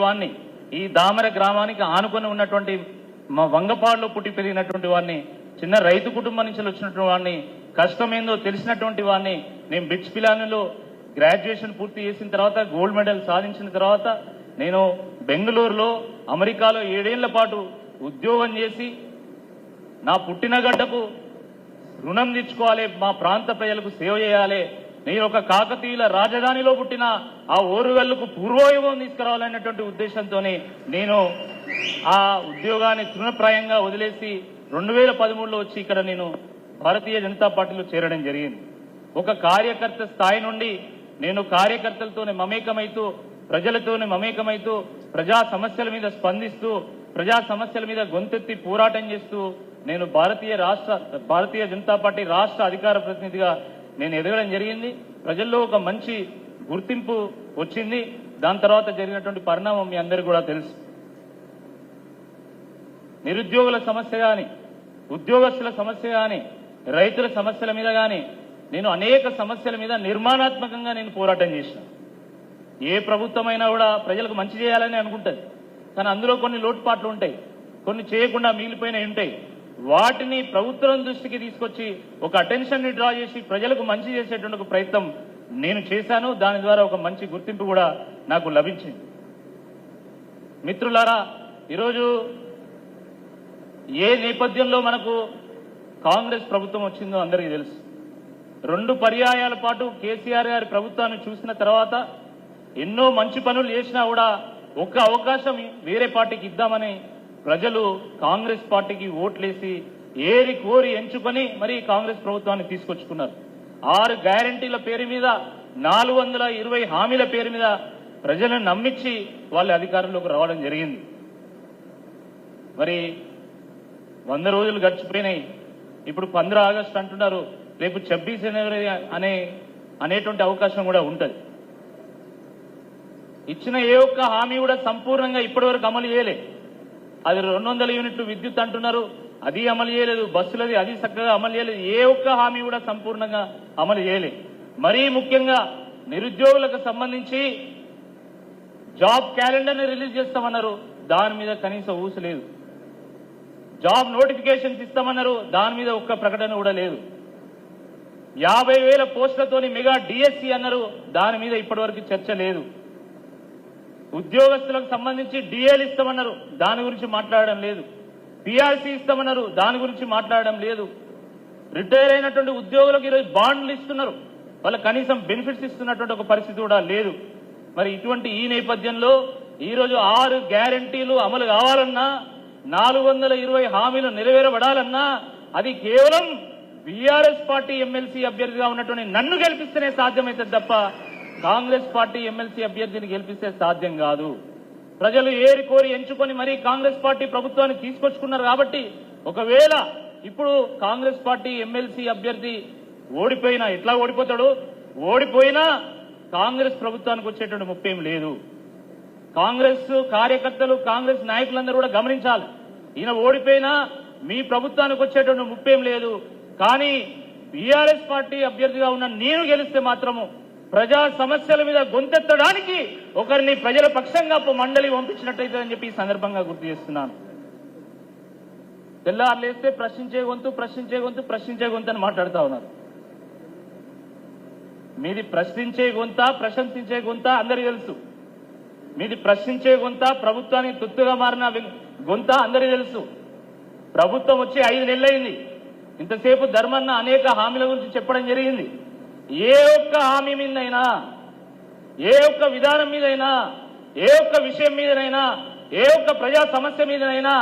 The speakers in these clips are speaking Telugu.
వాడిని ఈ దామర గ్రామానికి ఆనుకొని ఉన్నటువంటి మా వంగపాడులో పుట్టి పెరిగినటువంటి వాడిని, చిన్న రైతు కుటుంబం నుంచి వచ్చినటువంటి వాడిని, కష్టమేందో తెలిసినటువంటి వాడిని. నేను బిట్స్ పిలానిలో గ్రాడ్యుయేషన్ పూర్తి చేసిన తర్వాత గోల్డ్ మెడల్ సాధించిన తర్వాత నేను బెంగళూరులో అమెరికాలో 7 ఏళ్ల పాటు ఉద్యోగం చేసి నా పుట్టిన గడ్డకు రుణం తీర్చుకోవాలి, మా ప్రాంత ప్రజలకు సేవ చేయాలి, నేను ఒక కాకతీయుల రాజధానిలో పుట్టిన ఆ ఓరుగల్లుకు పూర్వయోగం తీసుకురావాలనేటువంటి ఉద్దేశంతో నేను ఆ ఉద్యోగాన్ని తృణప్రాయంగా వదిలేసి 2013లో వచ్చి ఇక్కడ నేను భారతీయ జనతా పార్టీలో చేరడం జరిగింది. ఒక కార్యకర్త స్థాయి నుండి నేను కార్యకర్తలతోనే మమేకమైతూ, ప్రజలతోనే మమేకమైతూ, ప్రజా సమస్యల మీద స్పందిస్తూ, ప్రజా సమస్యల మీద గొంతెత్తి పోరాటం చేస్తూ నేను భారతీయ జనతా పార్టీ రాష్ట్ర అధికార ప్రతినిధిగా నేను ఎదగడం జరిగింది. ప్రజల్లో ఒక మంచి గుర్తింపు వచ్చింది. దాని తర్వాత జరిగినటువంటి పరిణామం మీ అందరికీ కూడా తెలుసు. నిరుద్యోగుల సమస్య కానీ, ఉద్యోగస్తుల సమస్య కానీ, రైతుల సమస్యల మీద కానీ నేను అనేక సమస్యల మీద నిర్మాణాత్మకంగా నేను పోరాటం చేసిన. ఏ ప్రభుత్వమైనా కూడా ప్రజలకు మంచి చేయాలని అనుకుంటుంది, కానీ అందులో కొన్ని లోటుపాట్లు ఉంటాయి, కొన్ని చేయకుండా మిగిలిపోయినవి ఉంటాయి. వాటిని ప్రభుత్వం దృష్టికి తీసుకొచ్చి ఒక అటెన్షన్ ని డ్రా చేసి ప్రజలకు మంచి చేసేటువంటి ఒక ప్రయత్నం నేను చేశాను. దాని ద్వారా ఒక మంచి గుర్తింపు కూడా నాకు లభించింది. మిత్రులారా, ఈరోజు ఏ నేపథ్యంలో మనకు కాంగ్రెస్ ప్రభుత్వం వచ్చిందో అందరికీ తెలుసు. 2 పర్యాయాల పాటు కేసీఆర్ గారి ప్రభుత్వాన్ని చూసిన తర్వాత ఎన్నో మంచి పనులు చేసినా కూడా ఒక్క అవకాశం వేరే పార్టీకి ఇద్దామని ప్రజలు కాంగ్రెస్ పార్టీకి ఓట్లేసి ఏరి కోరి ఎంచుకొని మరి కాంగ్రెస్ ప్రభుత్వాన్ని తీసుకొచ్చుకున్నారు. 6 గ్యారంటీల పేరు మీద, 420 హామీల పేరు మీద ప్రజలను నమ్మించి వాళ్ళ అధికారంలోకి రావడం జరిగింది. మరి 100 రోజులు గడిచిపోయినాయి. ఇప్పుడు 15 ఆగస్టు అంటున్నారు, రేపు 26 జనవరి అనేటువంటి అవకాశం కూడా ఉంటుంది. ఇచ్చిన ఏ ఒక్క హామీ కూడా సంపూర్ణంగా ఇప్పటివరకు అమలు చేయలే. అది 200 యూనిట్లు విద్యుత్ అంటున్నారు, అది అమలు చేయలేదు. బస్సులది అది చక్కగా అమలు చేయలేదు. ఏ ఒక్క హామీ కూడా సంపూర్ణంగా అమలు చేయలే. మరీ ముఖ్యంగా నిరుద్యోగులకు సంబంధించి జాబ్ క్యాలెండర్ని రిలీజ్ చేస్తామన్నారు, దాని మీద కనీసం ఊసు లేదు. జాబ్ నోటిఫికేషన్స్ ఇస్తామన్నారు, దాని మీద ఒక్క ప్రకటన కూడా లేదు. 50,000 పోస్టులతోని మెగా డిఎస్సి అన్నారు, దాని మీద ఇప్పటివరకు చర్చ లేదు. ఉద్యోగస్తులకు సంబంధించి డిఏలు ఇస్తామన్నారు, దాని గురించి మాట్లాడడం లేదు. పిఆర్సీ ఇస్తామన్నారు, దాని గురించి మాట్లాడడం లేదు. రిటైర్ అయినటువంటి ఉద్యోగులకు ఈరోజు బాండ్లు ఇస్తున్నారు, వాళ్ళకి కనీసం బెనిఫిట్స్ ఇస్తున్నటువంటి ఒక పరిస్థితి కూడా లేదు. మరి ఇటువంటి ఈ నేపథ్యంలో ఈరోజు 6 గ్యారంటీలు అమలు కావాలన్నా, 420 హామీలు నెరవేరబడాలన్నా అది కేవలం బీఆర్ఎస్ పార్టీ ఎమ్మెల్సీ అభ్యర్థిగా ఉన్నటువంటి నన్ను గెలిపిస్తేనే సాధ్యమవుతుంది తప్ప కాంగ్రెస్ పార్టీ ఎమ్మెల్సీ అభ్యర్థిని గెలిపిస్తే సాధ్యం కాదు. ప్రజలు ఏరి కోరి ఎంచుకొని మరీ కాంగ్రెస్ పార్టీ ప్రభుత్వాన్ని తీసుకొచ్చుకున్నారు. కాబట్టి ఒకవేళ ఇప్పుడు కాంగ్రెస్ పార్టీ ఎమ్మెల్సీ అభ్యర్థి ఓడిపోయినా, ఎట్లా ఓడిపోతాడు, ఓడిపోయినా కాంగ్రెస్ ప్రభుత్వానికి వచ్చేటువంటి ముప్పేం లేదు. కాంగ్రెస్ కార్యకర్తలు, కాంగ్రెస్ నాయకులందరూ కూడా గమనించాలి, ఈయన ఓడిపోయినా మీ ప్రభుత్వానికి వచ్చేటువంటి ముప్పేం లేదు. కానీ బీఆర్ఎస్ పార్టీ అభ్యర్థిగా ఉన్న నేను గెలిస్తే మాత్రము ప్రజా సమస్యల మీద గొంతెత్తడానికి ఒకరిని ప్రజల పక్షంగా మండలి పంపించినట్టయితే అని చెప్పి ఈ సందర్భంగా గుర్తు చేస్తున్నాను. తెల్లారులేస్తే ప్రశ్నించే గొంతు, ప్రశ్నించే గొంతు, ప్రశ్నించే గొంతు అని మాట్లాడుతూ ఉన్నారు. మీది ప్రశ్నించే గొంత, ప్రశంసించే గొంత అందరికీ తెలుసు. మీది ప్రశ్నించే గొంత, ప్రభుత్వానికి తొత్తుగా మారిన గొంత అందరికీ తెలుసు. ప్రభుత్వం వచ్చి 5 నెలలైంది. ఇంతసేపు ధర్మన్న అనేక హామీల గురించి చెప్పడం జరిగింది. ఏ ఒక్క హామీ మీదైనా, ఏ ఒక్క విధానం మీదైనా, ఏ ఒక్క విషయం మీదనైనా, ఏ ఒక్క ప్రజా సమస్య మీదనైనా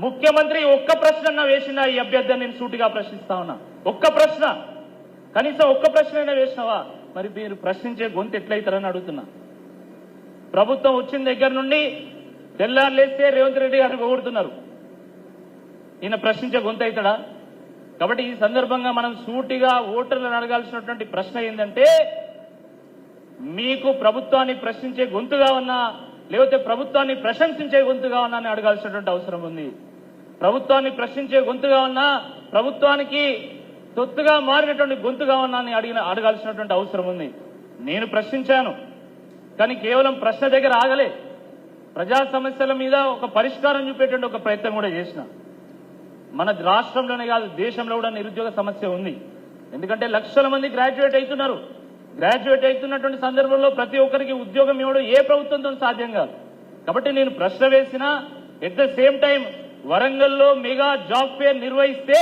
ముఖ్యమంత్రి ఒక్క ప్రశ్న వేసినా ఈ అభ్యర్థిని నేను సూటిగా ప్రశ్నిస్తా ఉన్నా. ఒక్క ప్రశ్న, కనీసం ఒక్క ప్రశ్న అయినా వేసినావా? మరి మీరు ప్రశ్నించే గొంతు ఎట్లయితారని అడుగుతున్నా. ప్రభుత్వం వచ్చిన దగ్గర నుండి తెల్లారులేస్తే రేవంత్ రెడ్డి గారిని పొగుడుతున్నారు, ఈయన ప్రశ్నించే గొంతు అవుతాడా? కాబట్టి ఈ సందర్భంగా మనం సూటిగా ఓటర్లను అడగాల్సినటువంటి ప్రశ్న ఏంటంటే, మీకు ప్రభుత్వాన్ని ప్రశ్నించే గొంతుగా ఉన్నా, లేకపోతే ప్రభుత్వాన్ని ప్రశంసించే గొంతుగా ఉన్నా అని అడగాల్సినటువంటి అవసరం ఉంది. ప్రభుత్వాన్ని ప్రశ్నించే గొంతుగా ఉన్నా, ప్రభుత్వానికి తొత్తుగా మారినటువంటి గొంతుగా ఉన్నా అని అడగాల్సినటువంటి అవసరం ఉంది. నేను ప్రశ్నించాను, కానీ కేవలం ప్రశ్న దగ్గర ఆగలే. ప్రజా సమస్యల మీద ఒక పరిష్కారం చూపేటువంటి ఒక ప్రయత్నం కూడా చేసిన. మన రాష్ట్రంలోనే కాదు దేశంలో కూడా నిరుద్యోగ సమస్య ఉంది. ఎందుకంటే లక్షల మంది గ్రాడ్యుయేట్ అవుతున్నారు. గ్రాడ్యుయేట్ అవుతున్నటువంటి సందర్భంలో ప్రతి ఒక్కరికి ఉద్యోగం ఇవ్వడం ఏ ప్రభుత్వంతో సాధ్యం కాదు. కాబట్టి నేను ప్రశ్న వేసిన ఎట్ ద సేమ్ టైం వరంగల్లో మెగా జాబ్ ఫేర్ నిర్వహిస్తే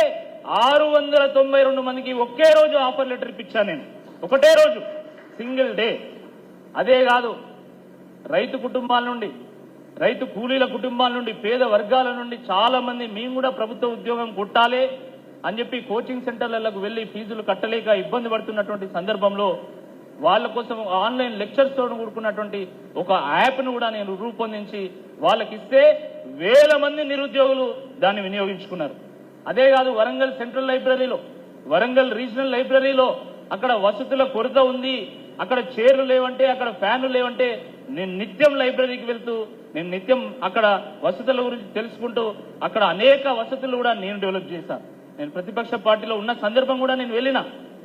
692 మందికి ఒకే రోజు ఆఫర్ లెటర్ ఇప్పించాను నేను, ఒకటే రోజు, సింగిల్ డే. అదే కాదు, రైతు కుటుంబాల నుండి, రైతు కూలీల కుటుంబాల నుండి, పేద వర్గాల నుండి చాలా మంది మేము కూడా ప్రభుత్వ ఉద్యోగం కొట్టాలి అని చెప్పి కోచింగ్ సెంటర్లకు వెళ్లి ఫీజులు కట్టలేక ఇబ్బంది పడుతున్నటువంటి సందర్భంలో వాళ్ళ కోసం ఆన్లైన్ లెక్చర్స్ తో కూడుకున్నటువంటి ఒక యాప్ను కూడా నేను రూపొందించి వాళ్ళకి ఇస్తే వేల మంది నిరుద్యోగులు దాన్ని వినియోగించుకున్నారు. అదే కాదు, వరంగల్ సెంట్రల్ లైబ్రరీలో, వరంగల్ రీజనల్ లైబ్రరీలో అక్కడ వసతుల కొరత ఉంది, అక్కడ చైర్లు లేవంటే, అక్కడ ఫ్యాన్లు లేవంటే నేను నిత్యం లైబ్రరీకి వెళ్తూ నేను నిత్యం అక్కడ వసతుల గురించి తెలుసుకుంటూ అక్కడ అనేక వసతులు కూడా నేను డెవలప్ చేశాను. నేను ప్రతిపక్ష పార్టీలో ఉన్న సందర్భం కూడా నేను వెళ్ళిన.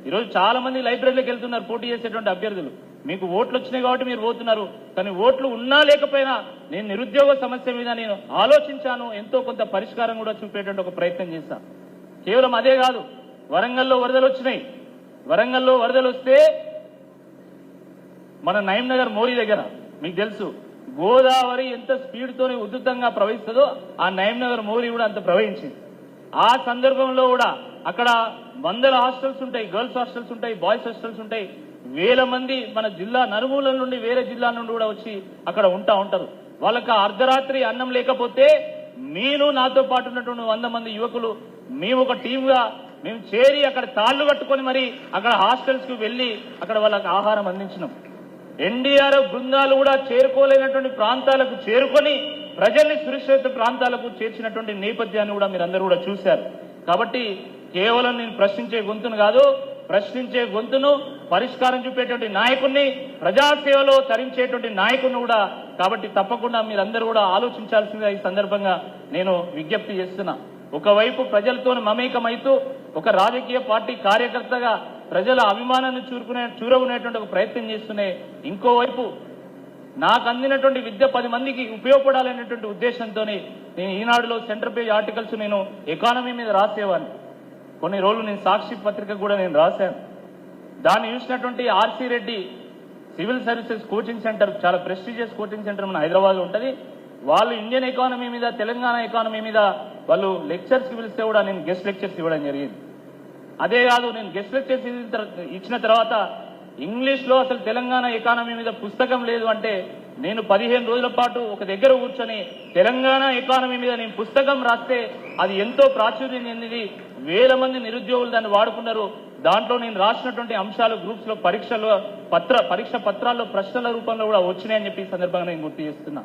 ఈరోజు చాలా మంది లైబ్రరీలోకి వెళ్తున్నారు పోటీ చేసేటువంటి అభ్యర్థులు. మీకు ఓట్లు వచ్చినాయి కాబట్టి మీరు పోతున్నారు, కానీ ఓట్లు ఉన్నా లేకపోయినా నేను నిరుద్యోగ సమస్య మీద నేను ఆలోచించాను, ఎంతో కొంత పరిష్కారం కూడా చూపేటువంటి ఒక ప్రయత్నం చేశాను. కేవలం అదే కాదు, వరంగల్లో వరదలు వచ్చినాయి. వరంగల్లో వరదలు వస్తే మన నయంనగర్ మోరీ దగ్గర మీకు తెలుసు, గోదావరి ఎంత స్పీడ్తోనే ఉధృతంగా ప్రవహిస్తుందో ఆ నయంనగర్ మోరీ కూడా అంత ప్రవహించింది. ఆ సందర్భంలో కూడా అక్కడ వందల హాస్టల్స్ ఉంటాయి, గర్ల్స్ హాస్టల్స్ ఉంటాయి, బాయ్స్ హాస్టల్స్ ఉంటాయి. వేల మంది మన జిల్లా నలుమూలల నుండి, వేరే జిల్లాల నుండి కూడా వచ్చి అక్కడ ఉంటారు. వాళ్ళకి అర్ధరాత్రి అన్నం లేకపోతే నేను నాతో పాటు ఉన్నటువంటి 100 మంది యువకులు మేము ఒక టీంగా మేము చేరి అక్కడ తాళ్లు కట్టుకొని మరి అక్కడ హాస్టల్స్ కు వెళ్లి అక్కడ వాళ్ళకి ఆహారం అందించినాం. ఎన్డీఆర్ఎఫ్ బృందాలు కూడా చేరుకోలేనటువంటి ప్రాంతాలకు చేరుకొని ప్రజల్ని సురక్షిత ప్రాంతాలకు చేర్చినటువంటి నేపథ్యాన్ని కూడా మీరందరూ కూడా చూశారు. కాబట్టి కేవలం నేను ప్రశ్నించే గొంతును కాదు, ప్రశ్నించే గొంతును, పరిష్కారం చూపేటువంటి నాయకుడిని, ప్రజాసేవలో తరించేటువంటి నాయకుడిని కూడా. కాబట్టి తప్పకుండా మీరందరూ కూడా ఆలోచించాల్సిందిగా ఈ సందర్భంగా నేను విజ్ఞప్తి చేస్తున్నా. ఒకవైపు ప్రజలతో మమేకమైతూ ఒక రాజకీయ పార్టీ కార్యకర్తగా ప్రజల అభిమానాన్ని చూరగునేటువంటి ఒక ప్రయత్నం చేస్తూనే, ఇంకోవైపు నాకు అందినటువంటి విద్య 10 మందికి ఉపయోగపడాలనేటువంటి ఉద్దేశంతో నేను ఈనాడులో సెంటర్ పేజ్ ఆర్టికల్స్ నేను ఎకానమీ మీద రాసేవాడిని. కొన్ని రోజులు నేను సాక్షి పత్రిక కూడా నేను రాశాను. దాన్ని చూసినటువంటి RC Reddy civil services coaching centre, చాలా ప్రెస్టీజియస్ కోచింగ్ సెంటర్ మన హైదరాబాద్ లో ఉంటుంది. వాళ్ళు ఇండియన్ ఎకానమీ మీద, తెలంగాణ ఎకానమీ మీద వాళ్ళు లెక్చర్స్ పిలిస్తే కూడా నేను గెస్ట్ లెక్చర్స్ ఇవ్వడం జరిగింది. అదే కాదు, నేను గెస్ట్ లెక్చర్స్ ఇచ్చిన తర్వాత ఇంగ్లీష్ లో అసలు తెలంగాణ ఎకానమీ మీద పుస్తకం లేదు అంటే నేను 15 రోజుల పాటు ఒక దగ్గర కూర్చొని తెలంగాణ ఎకానమీ మీద నేను పుస్తకం రాస్తే అది ఎంతో ప్రాచుర్యం చెందింది. వేల మంది నిరుద్యోగులు దాన్ని వాడుకున్నారు. దాంట్లో నేను రాసినటువంటి అంశాలు గ్రూప్స్ లో పరీక్ష పత్రాల్లో ప్రశ్నల రూపంలో కూడా వచ్చినాయని చెప్పి ఈ సందర్భంగా నేను గుర్తు చేస్తున్నా.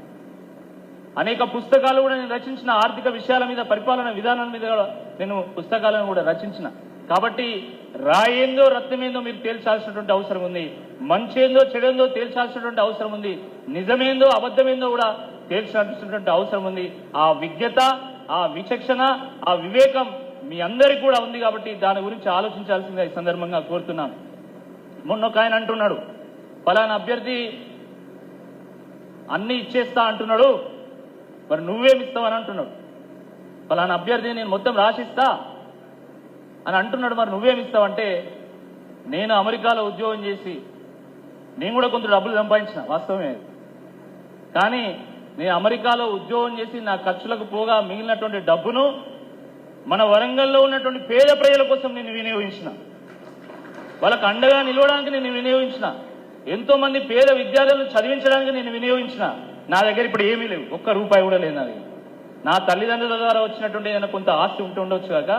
అనేక పుస్తకాలు కూడా నేను రచించిన, ఆర్థిక విషయాల మీద, పరిపాలన విధానాల మీద నేను పుస్తకాలను కూడా రచించిన. కాబట్టి రాయేందో రత్నమేందో మీరు తేల్చాల్సినటువంటి అవసరం ఉంది, మంచేందో చెడేందో తేల్చాల్సినటువంటి అవసరం ఉంది, నిజమేందో అబద్ధమేందో కూడా తేల్చాల్సినటువంటి అవసరం ఉంది. ఆ విజ్ఞత, ఆ విచక్షణ, ఆ వివేకం మీ అందరికీ కూడా ఉంది. కాబట్టి దాని గురించి ఆలోచించాల్సిందిగా ఈ సందర్భంగా కోరుతున్నాను. మొన్న ఒక ఆయన అంటున్నాడు, ఫలానా అభ్యర్థి అన్ని ఇచ్చేస్తా అంటున్నాడు, మరి నువ్వేమిస్తావని అంటున్నాడు. ఫలానా అభ్యర్థి నేను మొత్తం రాసిస్తా అని అంటున్నాడు, మరి నువ్వేమిస్తావంటే, నేను అమెరికాలో ఉద్యోగం చేసి నేను కూడా కొంత డబ్బులు సంపాదించిన, వాస్తవమే. కానీ నేను అమెరికాలో ఉద్యోగం చేసి నా ఖర్చులకు పోగా మిగిలినటువంటి డబ్బును మన వరంగల్లో ఉన్నటువంటి పేద ప్రజల కోసం నేను వినియోగించిన, వాళ్ళకు అండగా నిలవడానికి నేను వినియోగించిన, ఎంతో మంది పేద విద్యార్థులను చదివించడానికి నేను వినియోగించిన. నా దగ్గర ఇప్పుడు ఏమీ లేవు, ఒక్క రూపాయి కూడా లేదు. నాది నా తల్లిదండ్రుల ద్వారా వచ్చినటువంటి ఏదైనా కొంత ఆస్తి ఉండొచ్చు కాక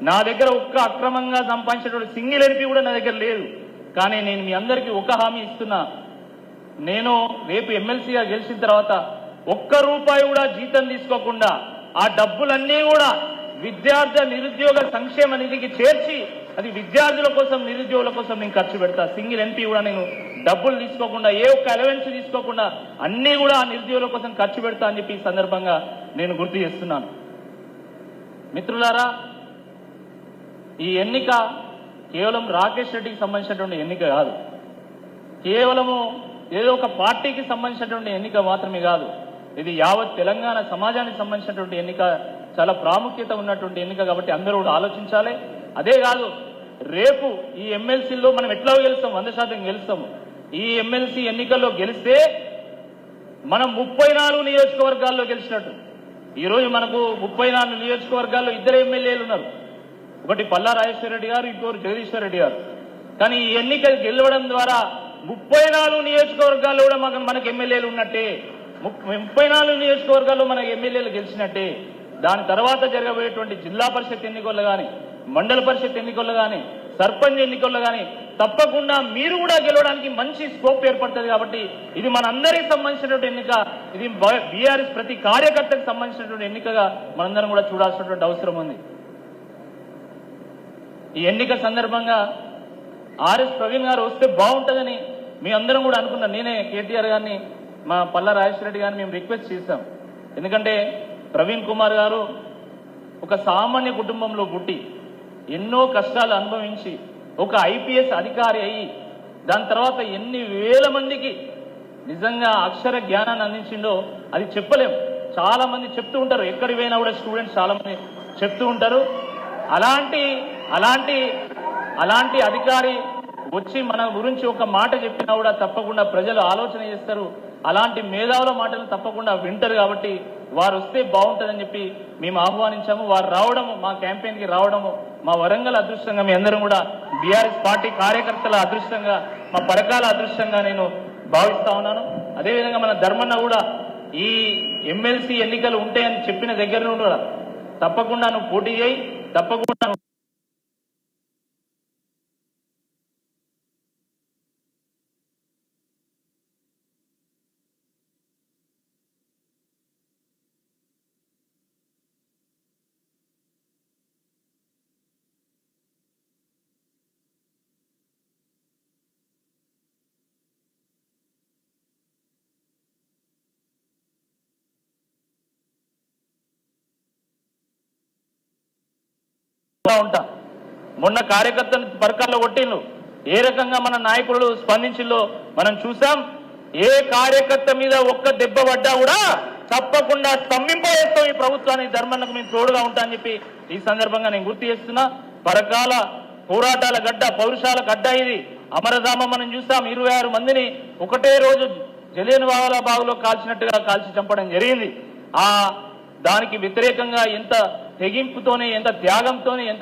నా దగ్గర ఒక్క అక్రమంగా సంపాదించినటువంటి సింగిల్ ఎంపీ కూడా నా దగ్గర లేదు. కానీ నేను మీ అందరికీ ఒక హామీ ఇస్తున్నా, నేను రేపు ఎమ్మెల్సీగా గెలిచిన తర్వాత ఒక్క రూపాయి కూడా జీతం తీసుకోకుండా ఆ డబ్బులన్నీ కూడా నిరుద్యోగ సంక్షేమ నిధికి చేర్చి అది విద్యార్థుల కోసం, నిరుద్యోగుల కోసం నేను ఖర్చు పెడతా. సింగిల్ ఎంపీ కూడా నేను డబ్బులు తీసుకోకుండా, ఏ ఒక్క అలవెన్స్ తీసుకోకుండా అన్ని కూడా ఆ నిరుద్యోగుల కోసం ఖర్చు పెడతా అని చెప్పి ఈ సందర్భంగా నేను గుర్తు చేస్తున్నాను. మిత్రులారా, ఈ ఎన్నిక కేవలం రాకేష్ రెడ్డికి సంబంధించినటువంటి ఎన్నిక కాదు, కేవలము ఏదో ఒక పార్టీకి సంబంధించినటువంటి ఎన్నిక మాత్రమే కాదు. ఇది యావత్ తెలంగాణ సమాజానికి సంబంధించినటువంటి ఎన్నిక, చాలా ప్రాముఖ్యత ఉన్నటువంటి ఎన్నిక. కాబట్టి అందరూ కూడా ఆలోచించాలి. అదే కాదు, రేపు ఈ ఎమ్మెల్సీలో మనం ఎట్లా గెలుస్తాం, 100% గెలుస్తాము. ఈ ఎమ్మెల్సీ ఎన్నికల్లో గెలిస్తే మనం 34 నియోజకవర్గాల్లో గెలిచినట్టు. ఈరోజు మనకు 34 నియోజకవర్గాల్లో 2 ఎమ్మెల్యేలు ఉన్నారు. ఒకటి పల్లా రాజేశ్వర రెడ్డి గారు, ఇంకోరు జగదీశ్వర్ రెడ్డి గారు. కానీ ఈ ఎన్నికలు గెలవడం ద్వారా 34 నియోజకవర్గాల్లో కూడా మనకు ఎమ్మెల్యేలు ఉన్నట్టే. 34 నియోజకవర్గాల్లో మనకు ఎమ్మెల్యేలు గెలిచినట్టే. దాని తర్వాత జరగబోయేటువంటి జిల్లా పరిషత్ ఎన్నికల్లో కానీ, మండల పరిషత్ ఎన్నికల్లో కానీ, సర్పంచ్ ఎన్నికల్లో కానీ తప్పకుండా మీరు కూడా గెలవడానికి మంచి స్కోప్ ఏర్పడుతుంది. కాబట్టి ఇది మనందరికి సంబంధించినటువంటి ఎన్నిక. ఇది బీఆర్ఎస్ ప్రతి కార్యకర్తకు సంబంధించినటువంటి ఎన్నికగా మనందరం కూడా చూడాల్సినటువంటి అవసరం ఉంది. ఈ ఎన్నిక సందర్భంగా ఆర్ఎస్ ప్రవీణ్ గారు వస్తే బాగుంటుందని మీ అందరం కూడా అనుకున్నాం. నేనే కేటీఆర్ గారిని, మా పల్లా రాజేశ్వర రెడ్డి గారిని మేము రిక్వెస్ట్ చేశాం. ఎందుకంటే ప్రవీణ్ కుమార్ గారు ఒక సామాన్య కుటుంబంలో పుట్టి ఎన్నో కష్టాలు అనుభవించి ఒక ఐపీఎస్ అధికారి అయ్యి దాని తర్వాత ఎన్ని వేల మందికి నిజంగా అక్షర జ్ఞానాన్ని అందించిండో అది చెప్పలేం. చాలా మంది చెప్తూ ఉంటారు, ఎక్కడికి పోయినా కూడా స్టూడెంట్స్ చాలా మంది చెప్తూ ఉంటారు. అలాంటి అధికారి వచ్చి మన గురించి ఒక మాట చెప్పినా కూడా తప్పకుండా ప్రజలు ఆలోచన చేస్తారు. అలాంటి మేధావుల మాటలు తప్పకుండా వింటారు. కాబట్టి వారు వస్తే బాగుంటుందని చెప్పి మేము ఆహ్వానించాము. వారు రావడము, మా క్యాంపెయిన్కి రావడము మా వరంగల్ అదృష్టంగా, మీ అందరం కూడా బీఆర్ఎస్ పార్టీ కార్యకర్తల అదృష్టంగా, మా పరకాల అదృష్టంగా నేను భావిస్తా ఉన్నాను. అదేవిధంగా మన ధర్మన్న కూడా ఈ ఎమ్మెల్సీ ఎన్నికలు ఉంటాయని చెప్పిన దగ్గర నుండి కూడా తప్పకుండా నువ్వు పోటీ చేయి, తప్పకుండా ఉంటా. మొన్న కార్యకర్తలు పరకాల్లో కొట్టిండ్రు, ఏ రకంగా మన నాయకులు స్పందించిల్లో మనం చూసాం. ఏ కార్యకర్త మీద ఒక్క దెబ్బ పడ్డా కూడా తప్పకుండా స్తంభింపజేస్తాం ఈ ప్రభుత్వానికి, ధర్మన్నకు మేము తోడుగా ఉంటా అని చెప్పి ఈ సందర్భంగా నేను గుర్తు చేస్తున్నా. పరకాల పోరాటాల గడ్డ, పౌరుషాల గడ్డ ఇది. అమరధామం మనం చూసాం. 26 మందిని ఒకటే రోజు జలియన్ వాలాబాగ్లో కాల్చినట్టుగా కాల్చి చంపడం జరిగింది. దానికి వ్యతిరేకంగా ఎంత తెగింపుతోనే, ఎంత త్యాగంతోనే, ఎంత